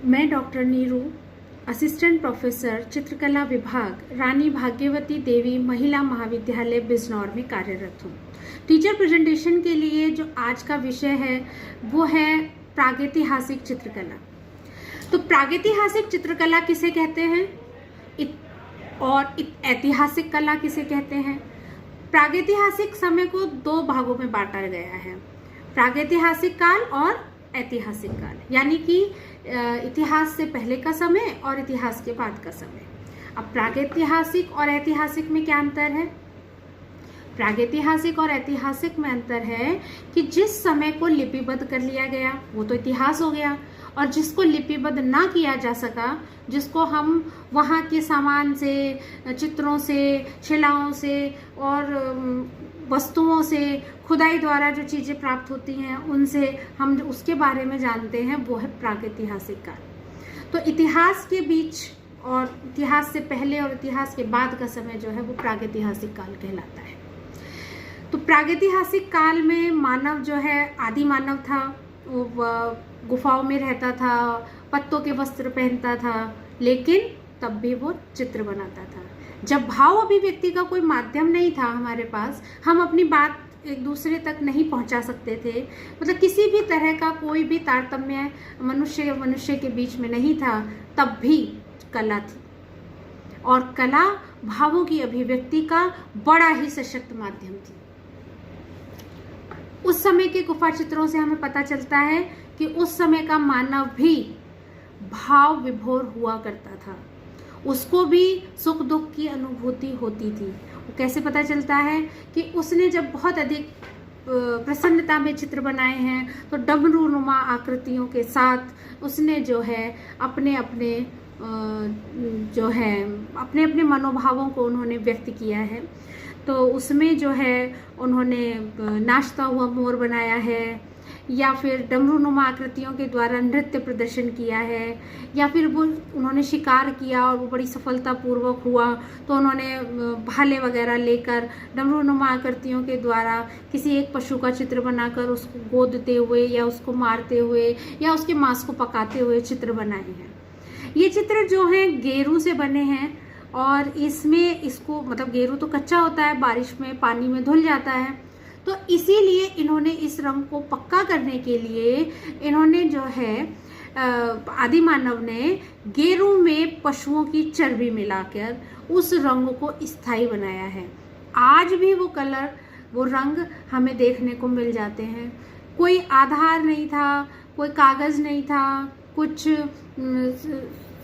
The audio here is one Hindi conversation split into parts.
मैं डॉक्टर नीरू, असिस्टेंट प्रोफेसर चित्रकला विभाग, रानी भाग्यवती देवी महिला महाविद्यालय बिजनौर में कार्यरत हूँ। टीचर प्रेजेंटेशन के लिए जो आज का विषय है वो है प्रागैतिहासिक चित्रकला। तो प्रागैतिहासिक चित्रकला किसे कहते हैं और ऐतिहासिक कला किसे कहते हैं? प्रागैतिहासिक समय को दो भागों में बांटा गया है, प्रागैतिहासिक काल और ऐतिहासिक काल, यानी कि इतिहास से पहले का समय और इतिहास के बाद का समय। अब प्रागैतिहासिक और ऐतिहासिक में क्या अंतर है? प्रागैतिहासिक और ऐतिहासिक में अंतर है कि जिस समय को लिपिबद्ध कर लिया गया वो तो इतिहास हो गया, और जिसको लिपिबद्ध ना किया जा सका, जिसको हम वहाँ के सामान से, चित्रों से, शिलाओं से और वस्तुओं से, खुदाई द्वारा जो चीज़ें प्राप्त होती हैं उनसे हम उसके बारे में जानते हैं, वो है प्रागैतिहासिक काल। तो इतिहास के बीच और इतिहास से पहले और इतिहास के बाद का समय जो है वो प्रागैतिहासिक काल कहलाता है। तो प्रागैतिहासिक काल में मानव जो है, आदि मानव था, वो गुफाओं में रहता था, पत्तों के वस्त्र पहनता था, लेकिन तब भी वो चित्र बनाता था। जब भाव अभिव्यक्ति का कोई माध्यम नहीं था हमारे पास, हम अपनी बात एक दूसरे तक नहीं पहुंचा सकते थे, मतलब किसी भी तरह का कोई भी तारतम्य मनुष्य के बीच में नहीं था, तब भी कला थी। और कला भावों की अभिव्यक्ति का बड़ा ही सशक्त माध्यम थी। उस समय के गुफा चित्रों से हमें पता चलता है कि उस समय का मानव भी भाव विभोर हुआ करता था, उसको भी सुख दुख की अनुभूति होती थी। वो कैसे पता चलता है कि उसने जब बहुत अधिक प्रसन्नता में चित्र बनाए हैं तो डमरूनुमा आकृतियों के साथ उसने जो है अपने अपने मनोभावों को उन्होंने व्यक्त किया है। तो उसमें जो है उन्होंने नाचता हुआ मोर बनाया है, या फिर डमरूनुमा आकृतियों के द्वारा नृत्य प्रदर्शन किया है, या फिर वो उन्होंने शिकार किया और वो बड़ी सफलतापूर्वक हुआ तो उन्होंने भाले वगैरह लेकर डमरूनुमा आकृतियों के द्वारा किसी एक पशु का चित्र बनाकर उसको गोदते हुए या उसको मारते हुए या उसके मांस को पकाते हुए चित्र बनाए हैं। ये चित्र जो हैं गेरू से बने हैं, और इसमें इसको मतलब गेरू तो कच्चा होता है, बारिश में पानी में धुल जाता है, तो इसीलिए इन्होंने इस रंग को पक्का करने के लिए इन्होंने जो है आदि मानव ने गेरू में पशुओं की चर्बी मिलाकर उस रंग को स्थायी बनाया है। आज भी वो कलर, वो रंग हमें देखने को मिल जाते हैं। कोई आधार नहीं था, कोई कागज़ नहीं था, कुछ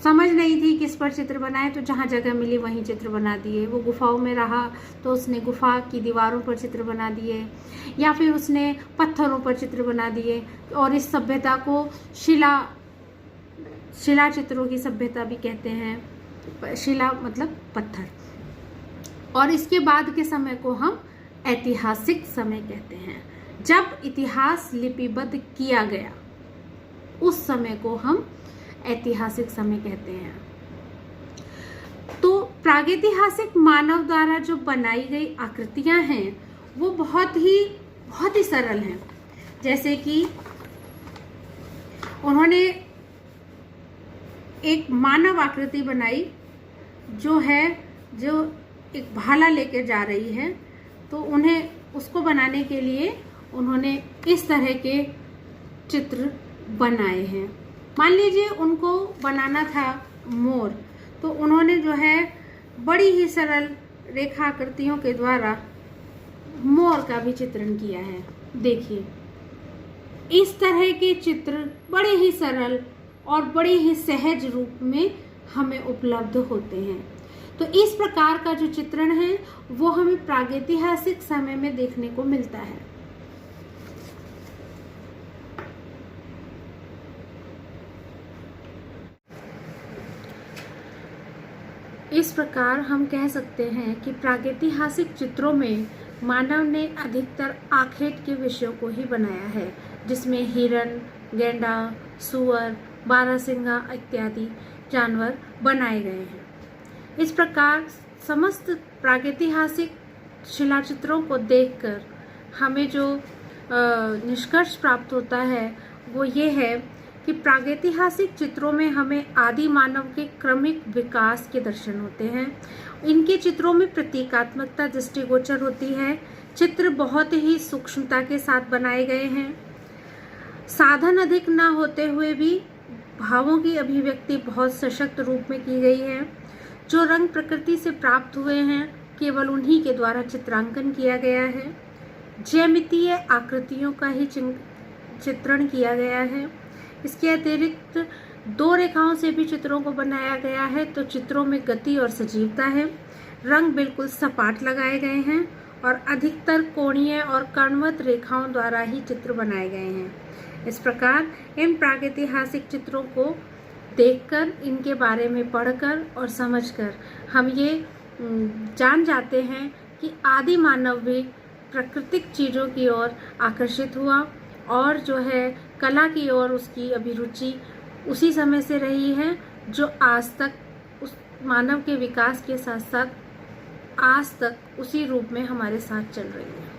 समझ नहीं थी किस पर चित्र बनाए, तो जहाँ जगह मिली वहीं चित्र बना दिए। वो गुफाओं में रहा तो उसने गुफा की दीवारों पर चित्र बना दिए, या फिर उसने पत्थरों पर चित्र बना दिए। और इस सभ्यता को शिला चित्रों की सभ्यता भी कहते हैं। शिला मतलब पत्थर। और इसके बाद के समय को हम ऐतिहासिक समय कहते हैं। जब इतिहास लिपिबद्ध किया गया उस समय को हम ऐतिहासिक समय कहते हैं। तो प्रागैतिहासिक मानव द्वारा जो बनाई गई आकृतियां हैं वो बहुत ही सरल हैं। जैसे कि उन्होंने एक मानव आकृति बनाई जो एक भाला लेकर जा रही है, तो उन्हें उसको बनाने के लिए उन्होंने इस तरह के चित्र बनाए हैं। मान लीजिए उनको बनाना था मोर, तो उन्होंने जो है बड़ी ही सरल रेखा आकृतियों के द्वारा मोर का भी चित्रण किया है। देखिए, इस तरह के चित्र बड़े ही सरल और बड़े ही सहज रूप में हमें उपलब्ध होते हैं। तो इस प्रकार का जो चित्रण है वो हमें प्रागैतिहासिक समय में देखने को मिलता है। इस प्रकार हम कह सकते हैं कि प्रागैतिहासिक चित्रों में मानव ने अधिकतर आखेट के विषयों को ही बनाया है, जिसमें हिरण, गैंडा, सुअर, बारहसिंगा इत्यादि जानवर बनाए गए हैं। इस प्रकार समस्त प्रागैतिहासिक शिलाचित्रों को देखकर हमें जो निष्कर्ष प्राप्त होता है वो ये है कि प्रागैतिहासिक चित्रों में हमें आदि मानव के क्रमिक विकास के दर्शन होते हैं। इनके चित्रों में प्रतीकात्मकता दृष्टिगोचर होती है। चित्र बहुत ही सूक्ष्मता के साथ बनाए गए हैं। साधन अधिक न होते हुए भी भावों की अभिव्यक्ति बहुत सशक्त रूप में की गई है। जो रंग प्रकृति से प्राप्त हुए हैं केवल उन्हीं के द्वारा चित्रांकन किया गया है। ज्यामितीय आकृतियों का ही चित्रण किया गया है। इसके अतिरिक्त 2 रेखाओं से भी चित्रों को बनाया गया है, तो चित्रों में गति और सजीवता है। रंग बिल्कुल सपाट लगाए गए हैं और अधिकतर कोणीय और कर्णवत रेखाओं द्वारा ही चित्र बनाए गए हैं। इस प्रकार इन प्रागैतिहासिक चित्रों को देखकर, इनके बारे में पढ़कर और समझकर हम ये जान जाते हैं कि आदि मानव भी प्राकृतिक चीज़ों की ओर आकर्षित हुआ और जो है कला की ओर उसकी अभिरुचि उसी समय से रही है, जो आज तक उस मानव के विकास के साथ साथ आज तक उसी रूप में हमारे साथ चल रही है।